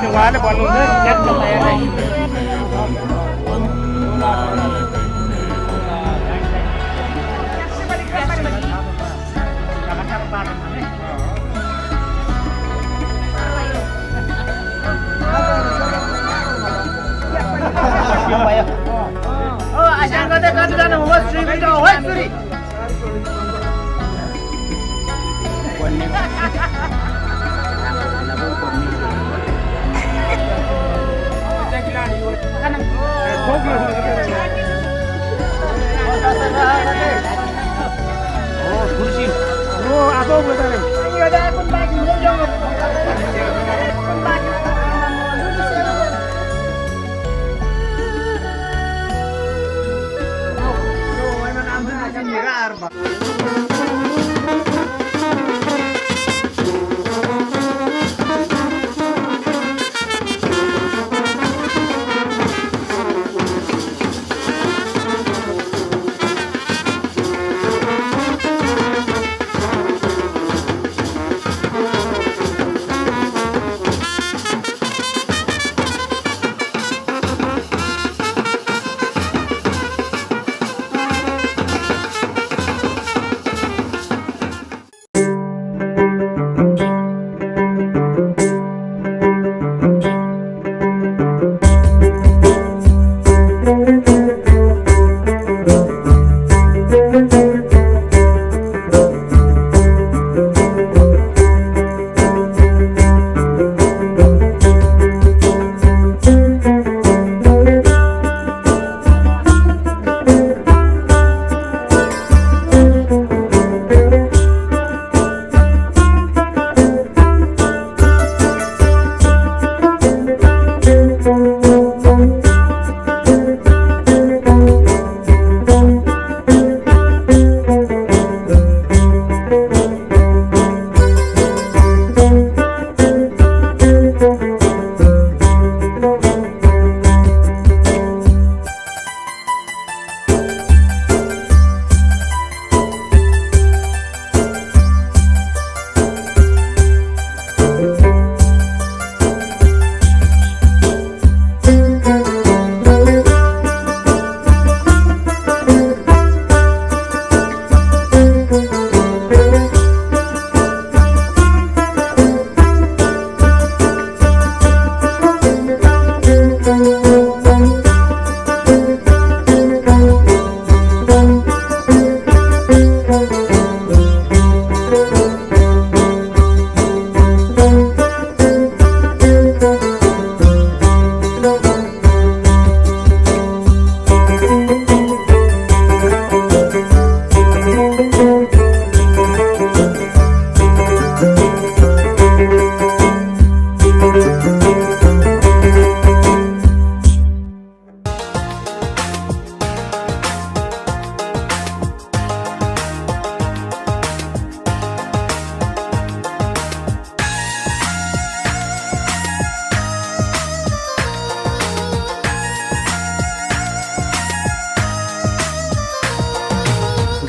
Cái quá nó còn luôn đấy, chết trong này này. Asyang kata kata nama was Sri Vito, woi Sri. Oh, kursi. Oh, apa buat ni? Ini ada akun bagi mojong. Akun bagi. Oh, memang ambil aja mirar, Pak.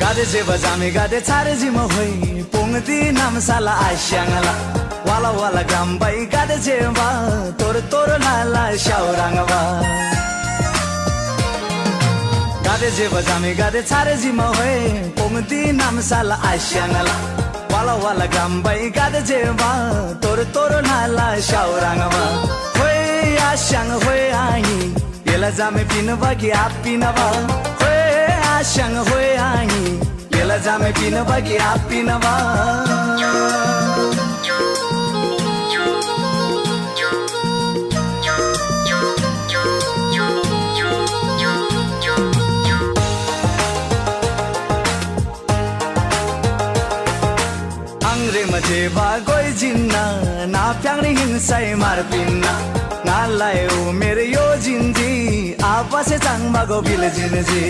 Gade je bajame gade chare ji mo hoi pongti nam sala asyangala wala wala gambai gade je ba tor tor la la shaurang ba gade je bajame gade chare ji mo hoi pongti nam sala asyangala Wala wala gambai gada jeba Toro toro nala shaurangwa Hoi asyang hoi ahi Yela jame pina bagi api nawa Hoi asyang hoi ahi Yela jame pina bagi api nawa Jeba goi jinna na pyang ring hin sai mar pinna na lai o mere yo jinji apa se chang ma go bil jinji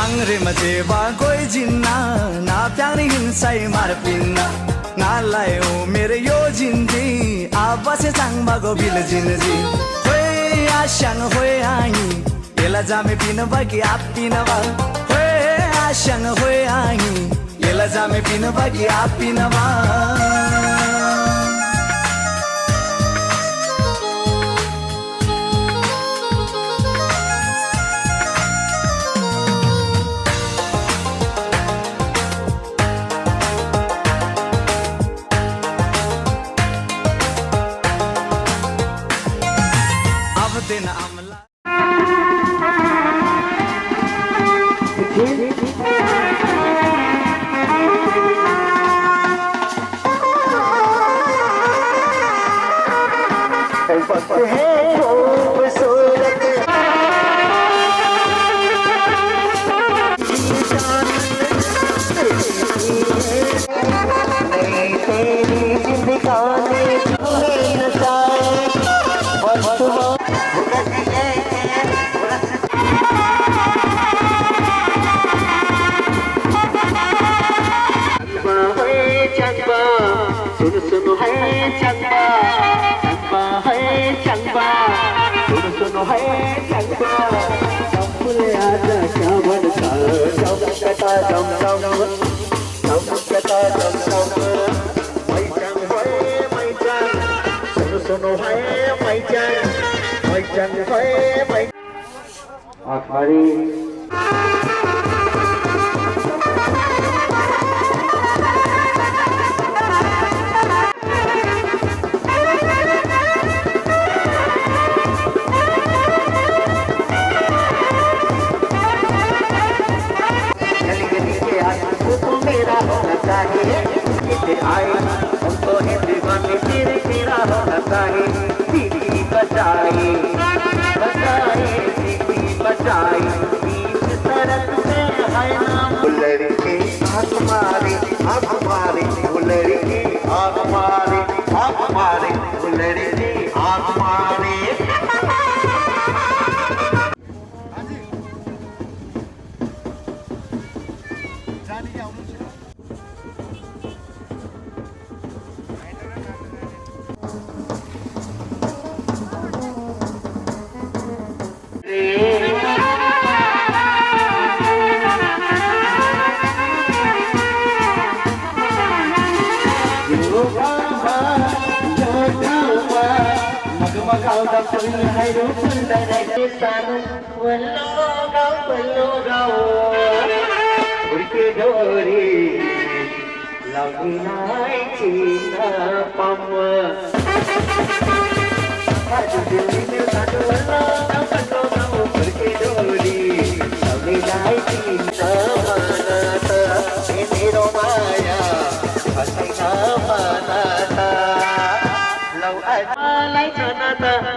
angre ma jeba goi jinna na pyang ring hin sai mar pinna na lai o mere yo jinji apa se chang ma go bil jinji hoi asyang hoi ai ela jame pina bagi api na ba hoi asyang hoi ai Yela jame pina bagi api nawa Abde na amla Suno hai changba suno hai changba Sampule aja kya banta Jam kata jam kata jam Mai chang suno hai mai chang hai Akhari हमको है दीवाने तेरे तेरा होना चाहिए दीदी बचाए दीदी बचाए बीच सड़क पे है नाम लड़के आँख मारे लड़के आँख मारे लड़के आँख मारे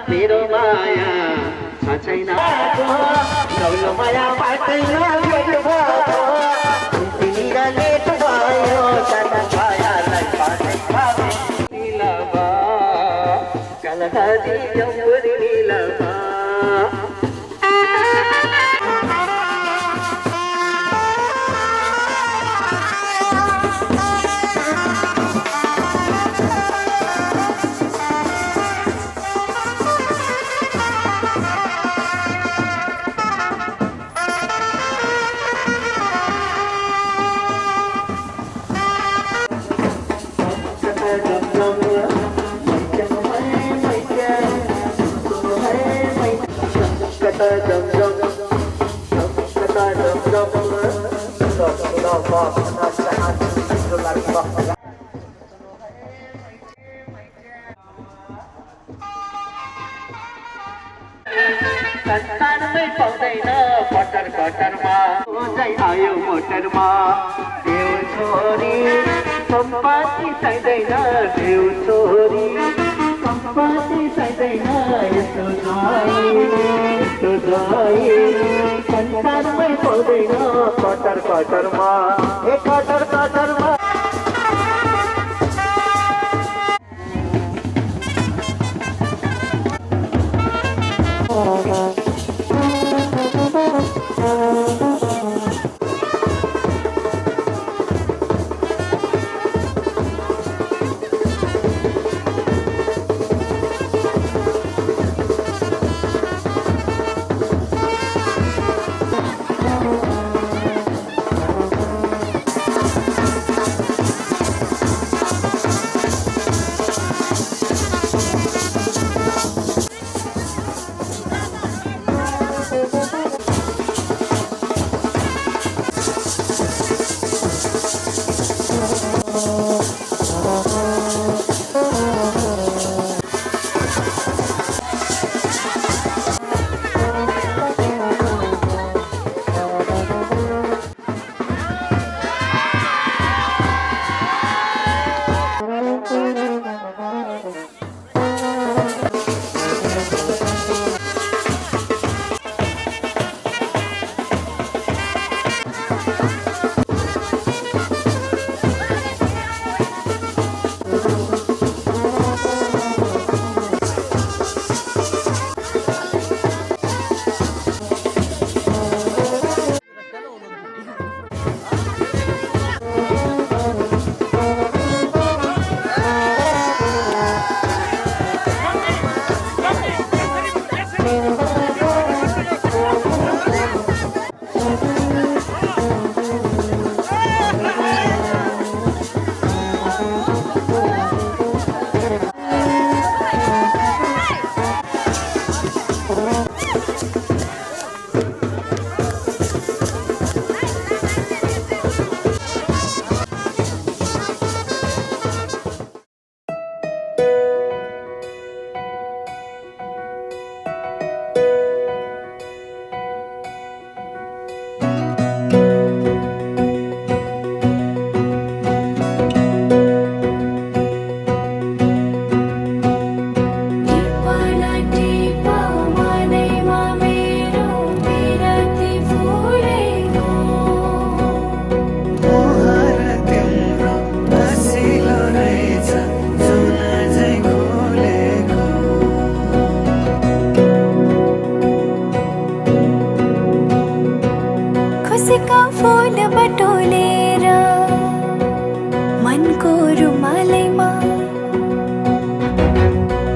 Tiro maya, China, no maya, Martina, Tinira let Bayo, Santa Faya, like Pati, Lava, Kalahadi, Yamuri Lava. भन्न चाहन्छु तिमीलाई भन्न संसारमै पाउँदैन कटर कटरमा चाहिँ आयो मोटरमा देउ छोरी सम्पत्ति चाहिँदैन देउ छोरी सम्पत्ति चाहिँदैन यस्तो जाइ संसारमै पाउँदैन कटर कटरमा ए कटर कटरमा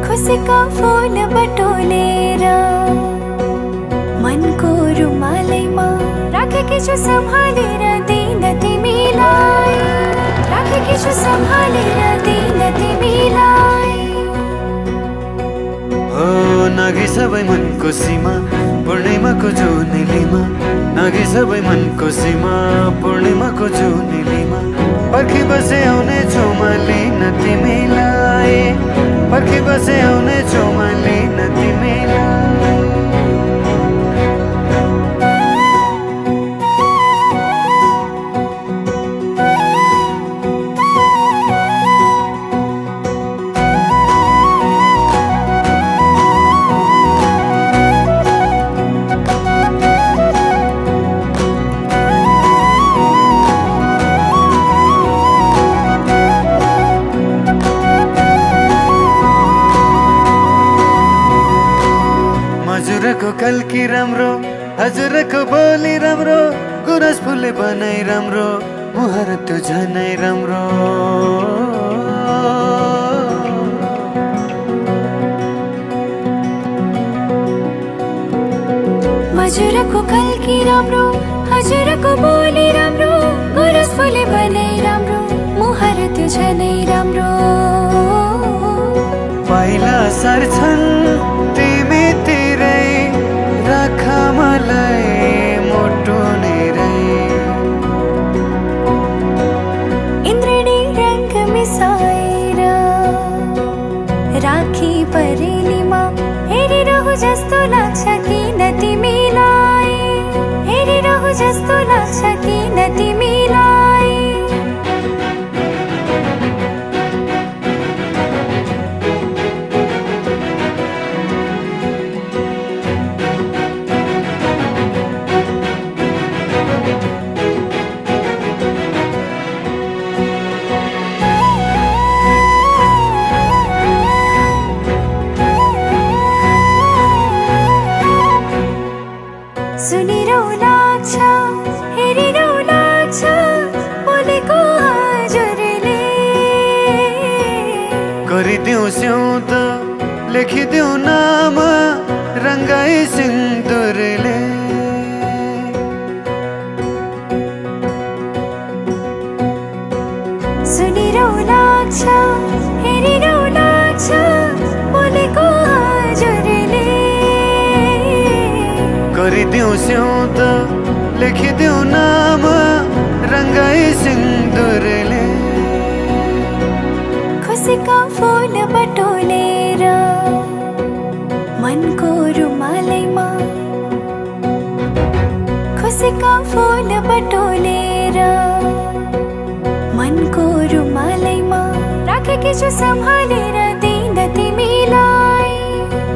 खुसीका फूल बटोलेर मनको रुमालैमा राखेकी छु सम्हालेर दिन तिमीलाई राखेकी छु सम्हालेर दिन तिमीलाई हो नाघे सबै मनको सीमा पूर्णिमाको जुनेलीमा नाघे सबै मनको सीमा पूर्णिमाको जुनेलीमा पर्खी बसे आउने छु म लिन तिमीलाई पर्खी बसे आउने छु म लिन तिमीलाई हजुरको कल्की राम्रो हजुरको बोली राम्रो गुरस फुले बनाई राम्रो मुहार त्यो झनै राम्रो हजुरको कल्की राम्रो हजुरको बोली राम्रो गुरस फुले बनाई राम्रो मुहार त्यो झनै राम्रो पाइला सर्छन् तिमी तिरै राख मलाई मुटु नेरै बरेलीमा हेरिरहु जस्तो लाग्छ किन तिमीलाई, हेरिरहु जस्तो लाग्छ किन तिमीलाई। सुनिरहु लाग्छ हेरिरहु लाग्छ बोलेको हजुरले, गरिदेऊ स्याउँद लेखिदेऊ नाम रङ्गाई सिन्दुरले। सुनिरहु लाग्छ हेरिरहु लाग्छ बोलेको हजुरले, गरिदेऊ स्याउँद लेखिदेऊ नाम रङ्गाई सिन्दुरले। खुसीका फूल बटोलेर मनको रुमालैमा, खुसीका फूल बटोलेर मनको रुमालैमा राखेकी छु सम्हालेर दिन तिमीलाई,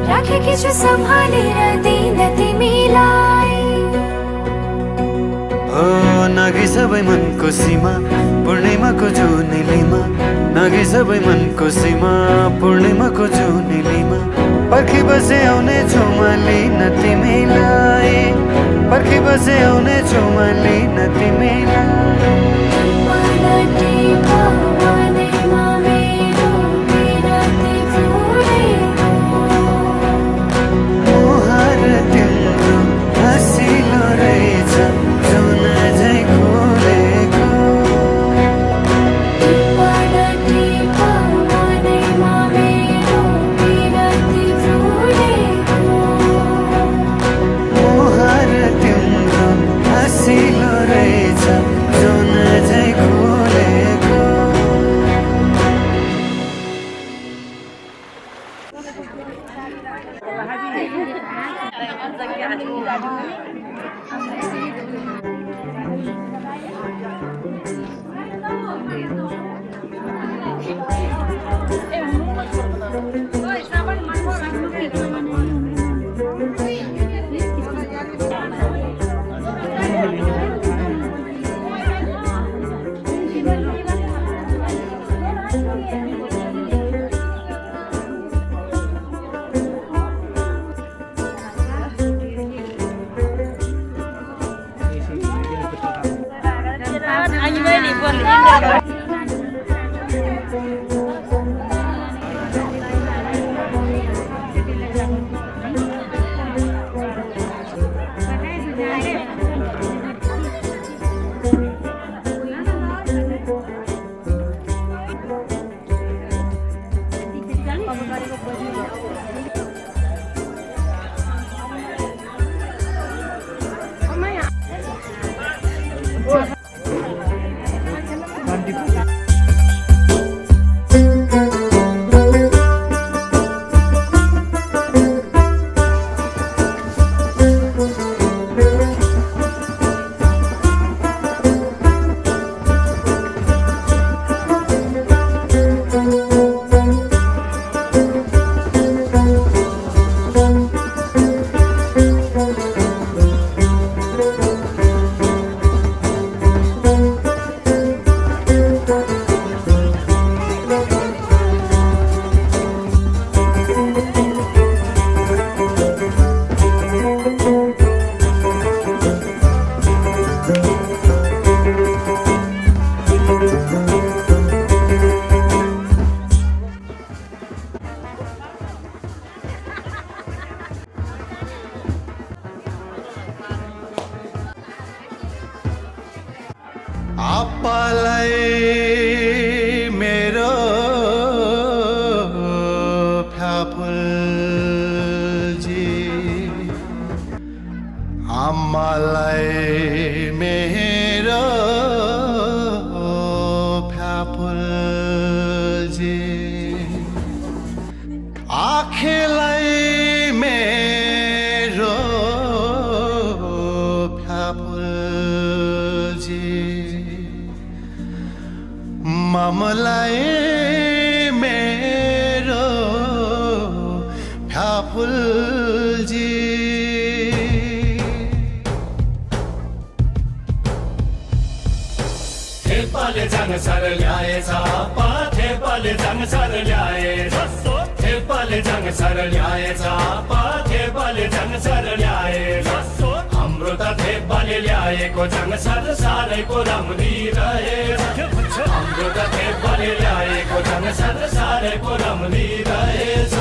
राखेकी छु सम्हालेर दिन तिमीलाई। ओ नागी सबै मनको सीमा पूर्णिमाको जुनेलीमा, नागी सबै मनको सीमा पूर्णिमाको जुनेलीमा। पर्खी बसे आउने छु म लिन तिमीलाई, पर्खी बसे आउने छु म लिन तिमीलाई। मुहार तिम्रो हँसिलो रहेछ जुन झै खोलेको। मुहार तिम्रो हँसिलो रहेछ जुन झै खोलेको। आप्पालाई मेरो फ्याफुलजी, आम्मालाई मेरो फ्याफुलजी, आँखे ममलाई मेरो फ्याफुलजी ममलाई मेरो फ्याफुलजी थेपाले जाङसर ल्याएछ थेपाले जाङसर ल्याएछ थेपाले जाङसर ल्याएछ थेपाले जाङसर ल्याएछ हाम्रो त थेपाले ल्याएको जाङसर साह्रै पो राम्री रहेछ हाम्रो त थेपाले ल्याएको जाङसर साह्रै पो राम्री रहेछ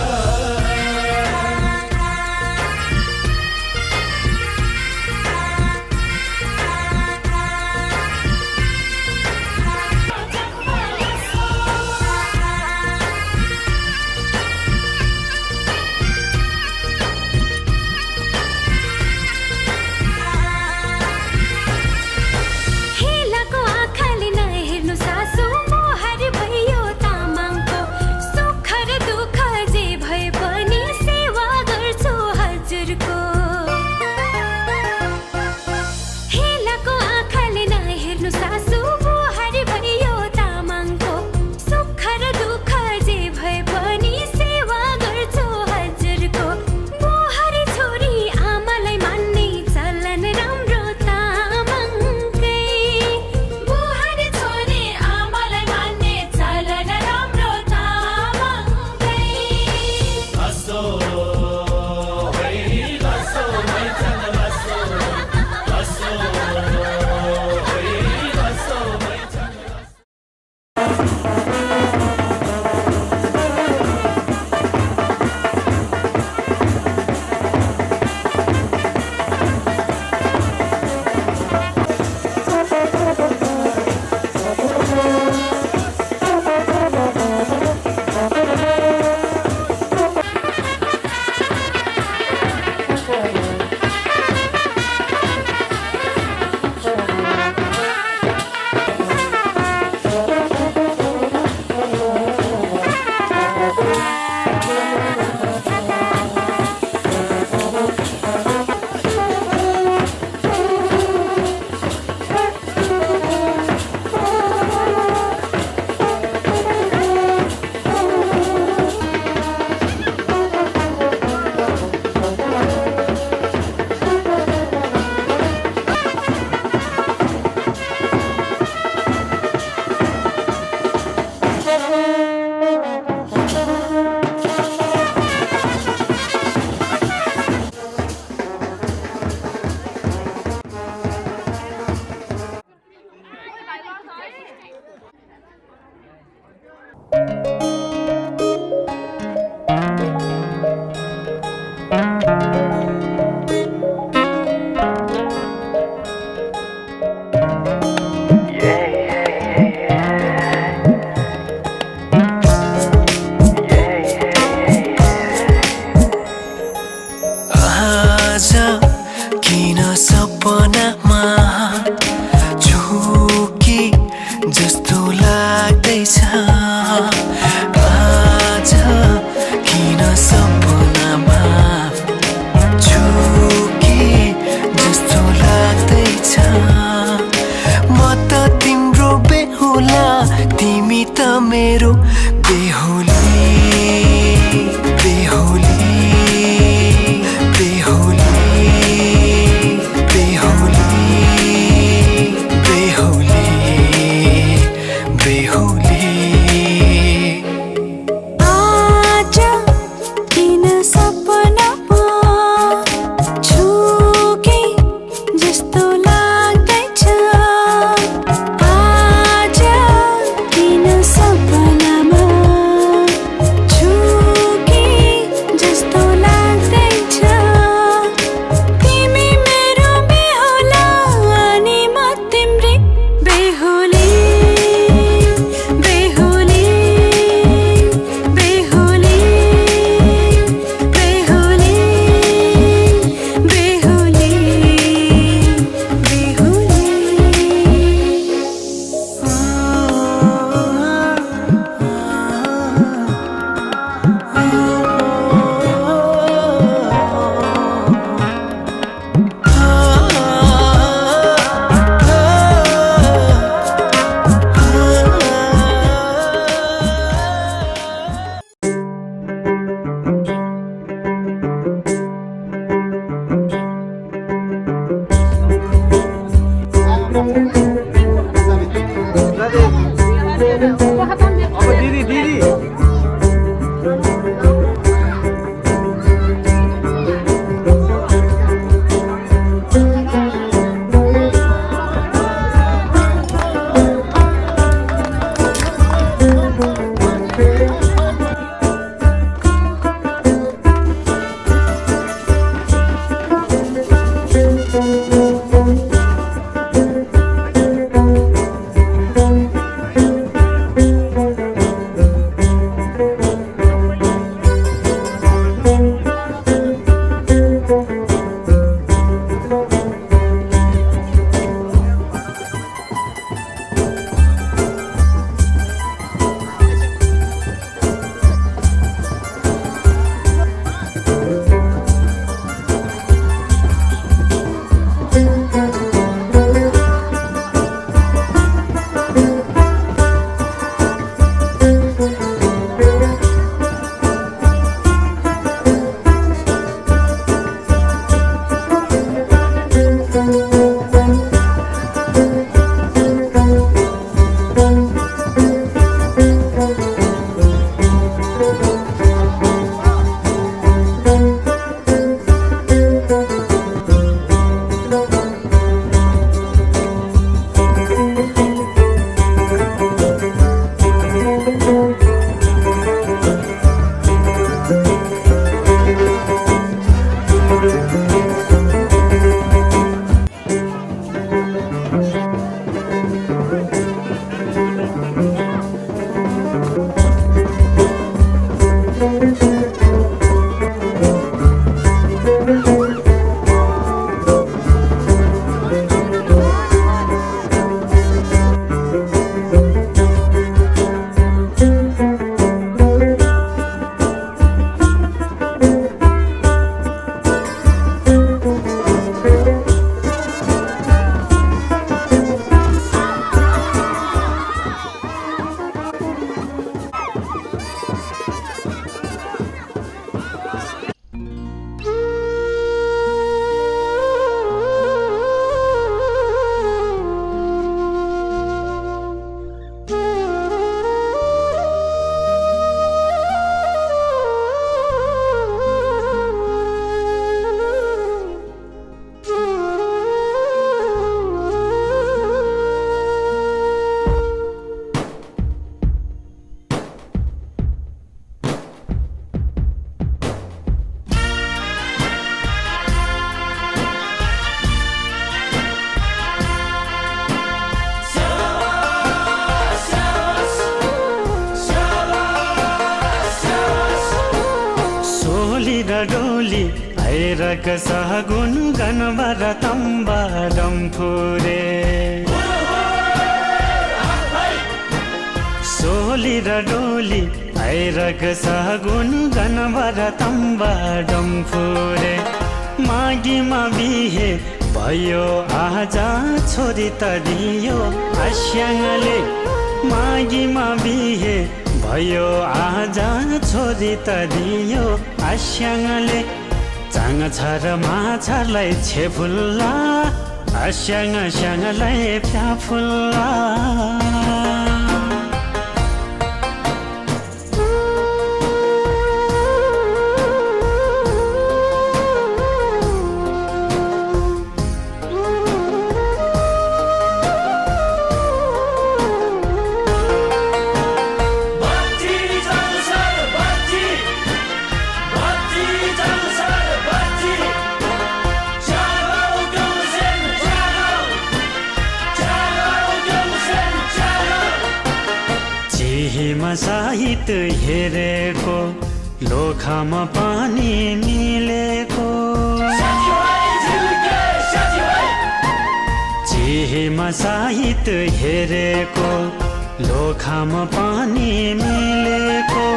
सपनामा सोली र डोली भैरक सहगुन गनबर तम्बा डम्फुरे सोली र डोली भैरक सहगुन गनबर तम्बा डम्फुरे मागीमा बिहे भयो आजा छोरी त दियो आस्याङले मागीमा बिहे भयो आजा छोरी त दियो आस्याङले चाङ छ र माछालाई छेफुल्ला आस्याङ स्याङलाई फ्याफुल्ला साहित्य हेरेको लोखामा पानी मिलेको चिहेमा साहित्य हेरेको लोखामा पानी मिलेको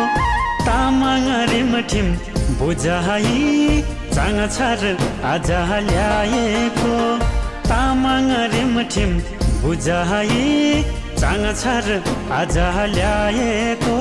तामाङ रिमठिम बुझाइ चाङ छर आज ल्याएको तामाङ रिमठिम बुझाइ चाङ छर आज ल्याएको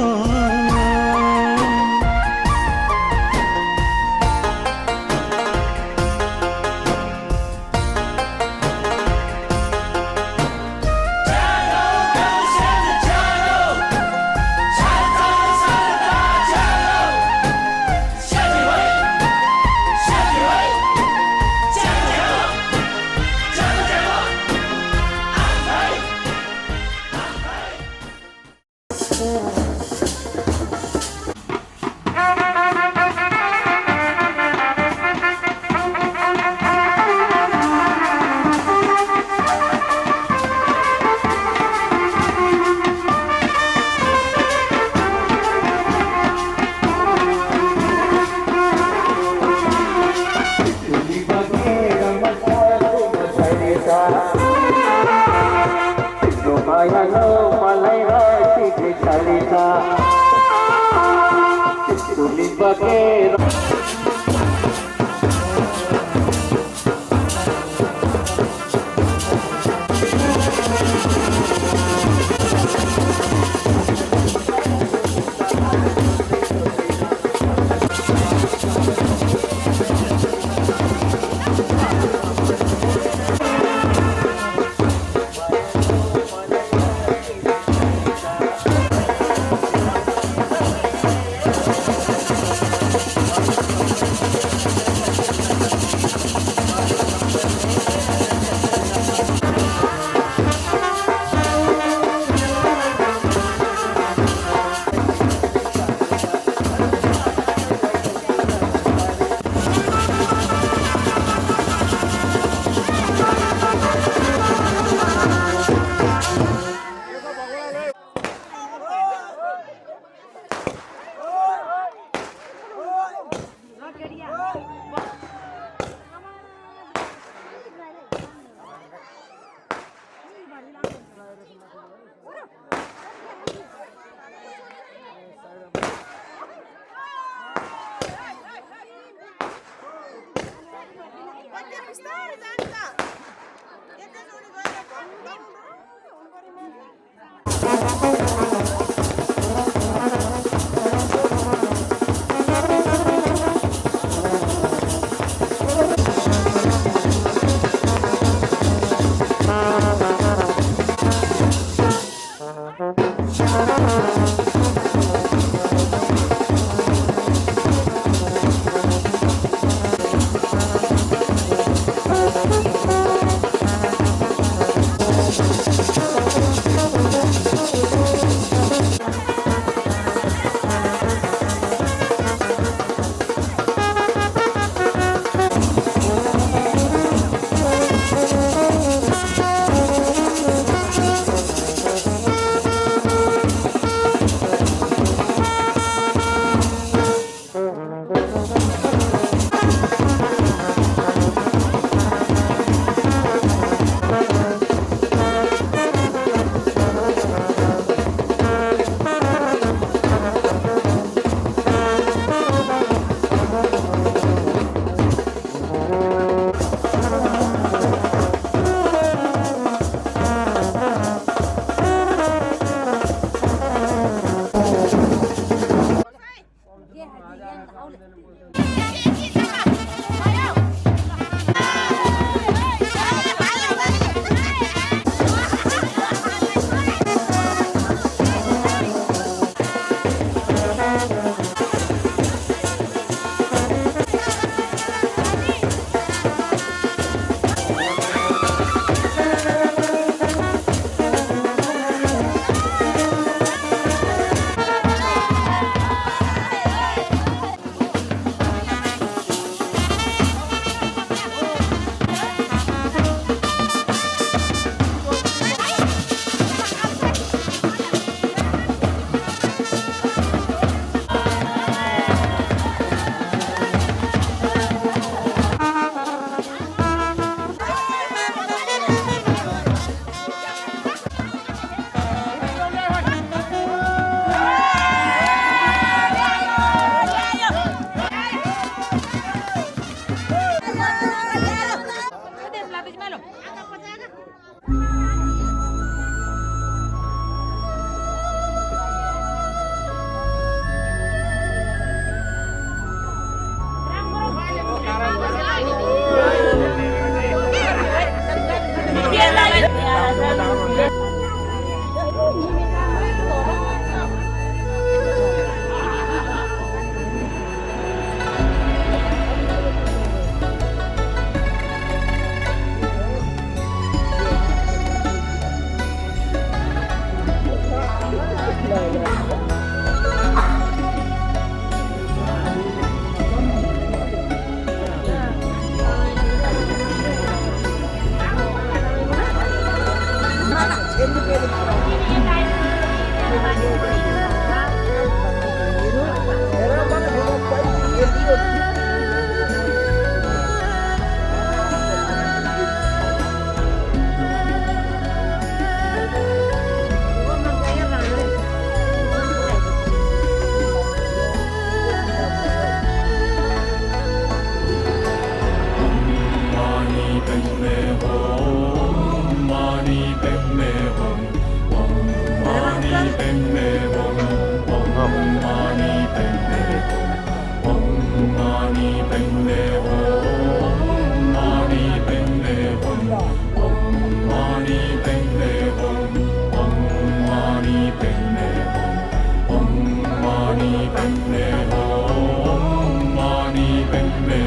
me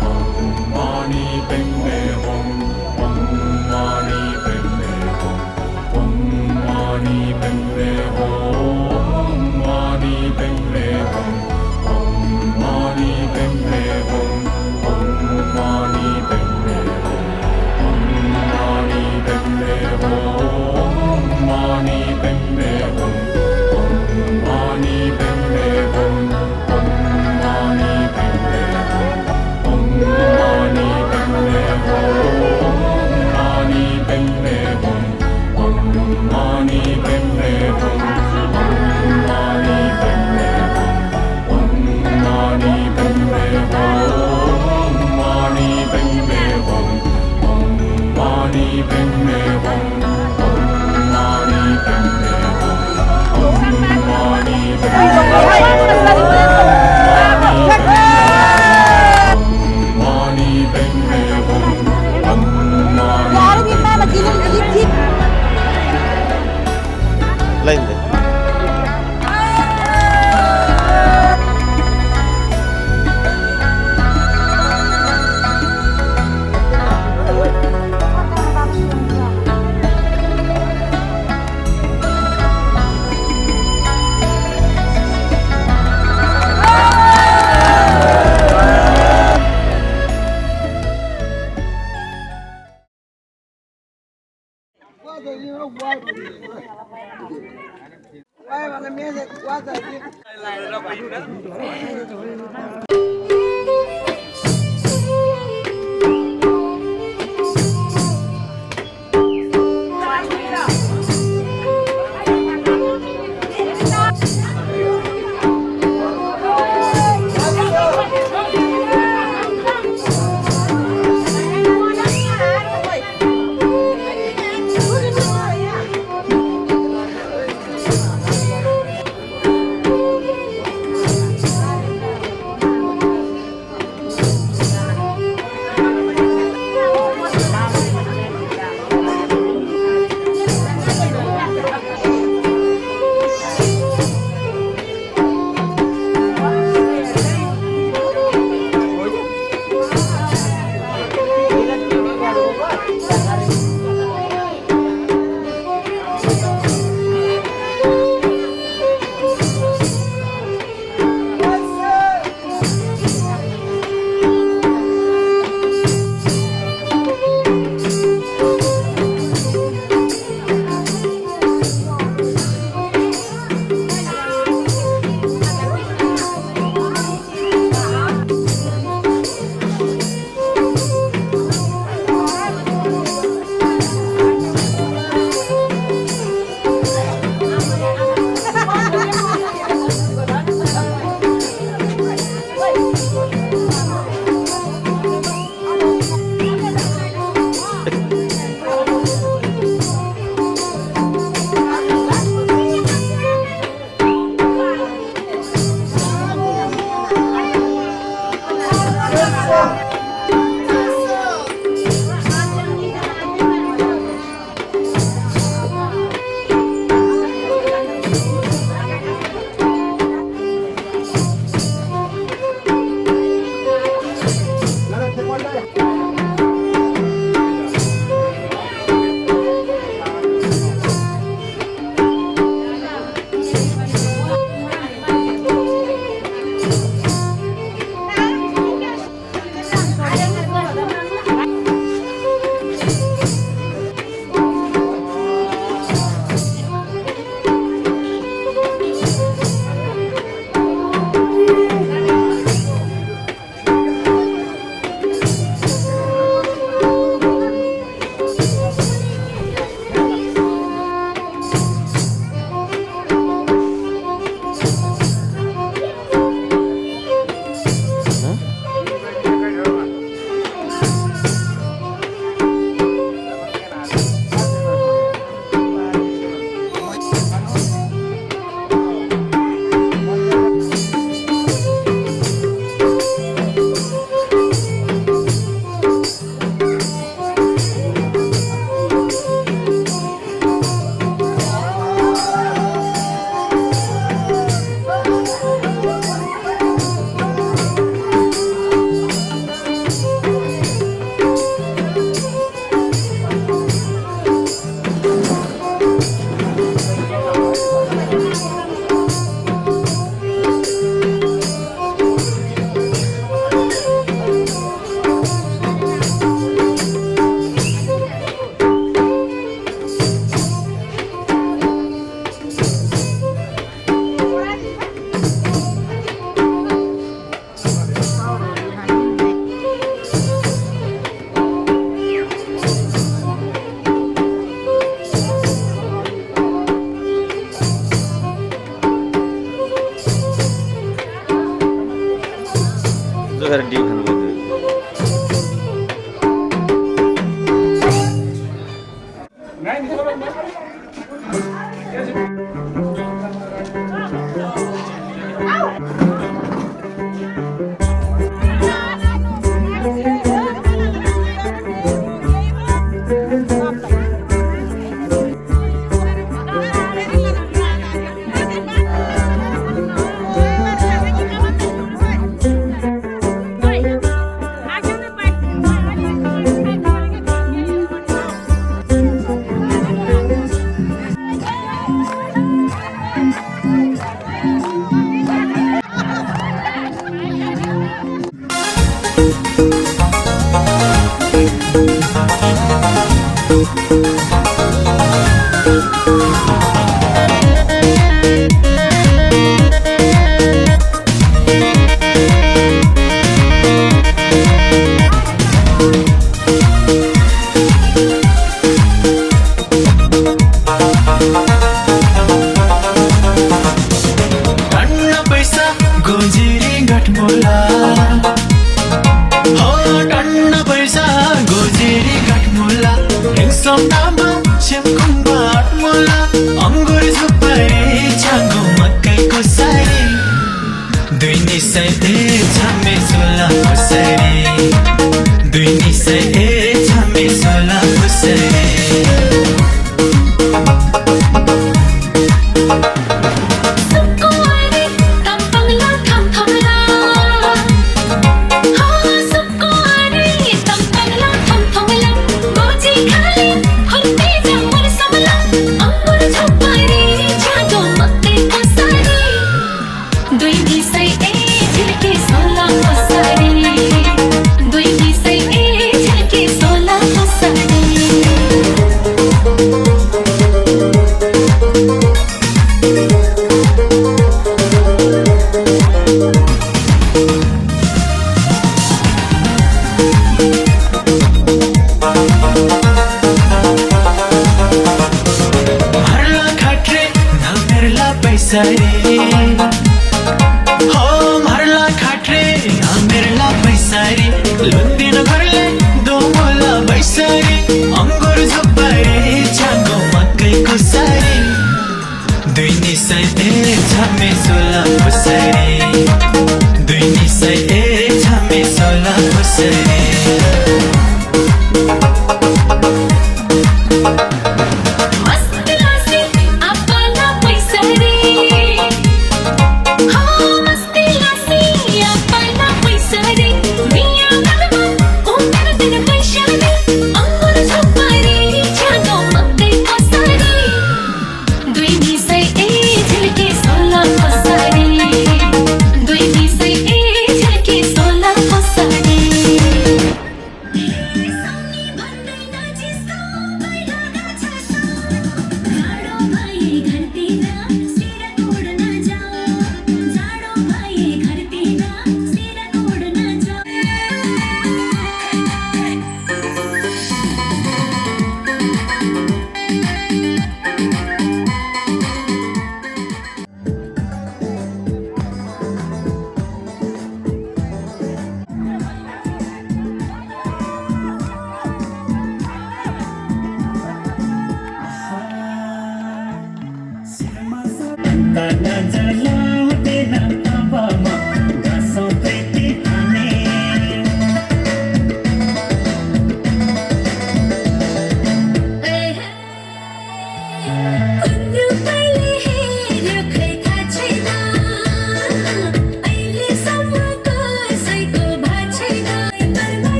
hum mani ben me hum mani ben me hum mani ben me hum mani ben me hum mani ben me hum mani ben me hum mani ben me hum mani ben me hum mani ben me hum mani ben me hum mani ben me hum mani ben me hum mani ben me hum mani ben me hum mani ben me hum mani ben me hum mani ben me hum mani ben me lain deh. खाएर डिउ खानु पर्यो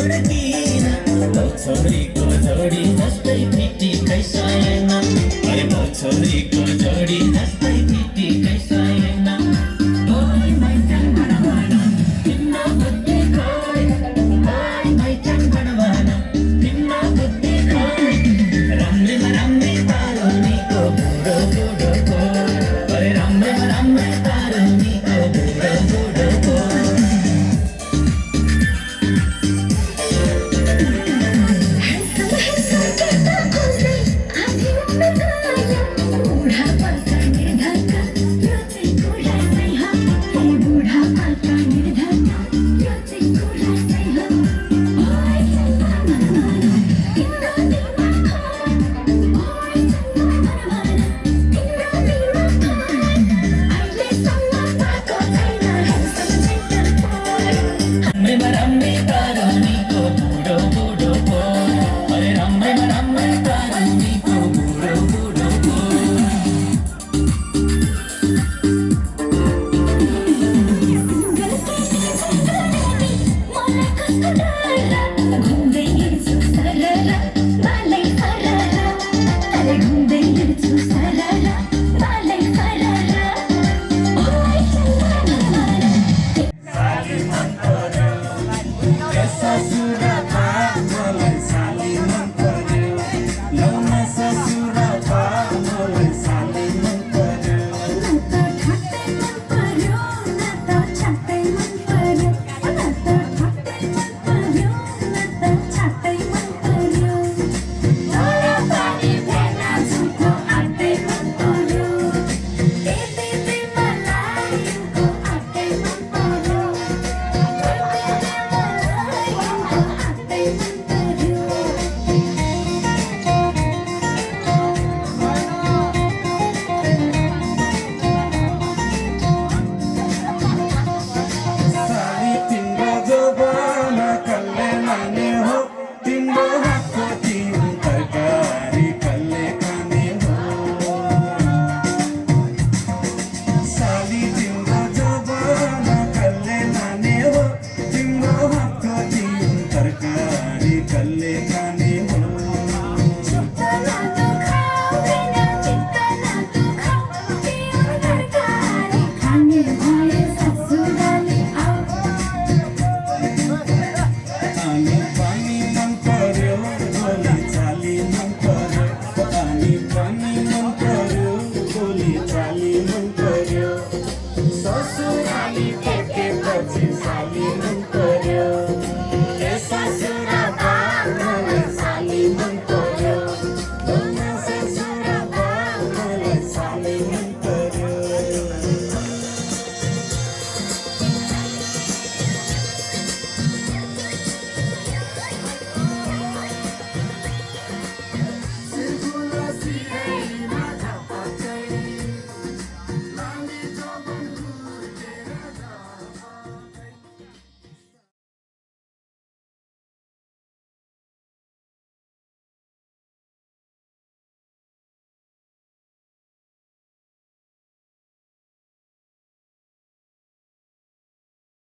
हुर्किन छोरीको जोडी जस्तै फिटिकै सएन अरे छोरीको जोडी जस्तै फिटिकै सएन ओइ मैचाङ भन तिम्रो बुद्धि खोइ ओइ मैचाङ भन तिम्रो बुद्धि खोइ राम्रैमा राम्रै तारुनीको बुढो बुढोको अरे राम्रैमा राम्रै तारुनीको बुढो बुढोको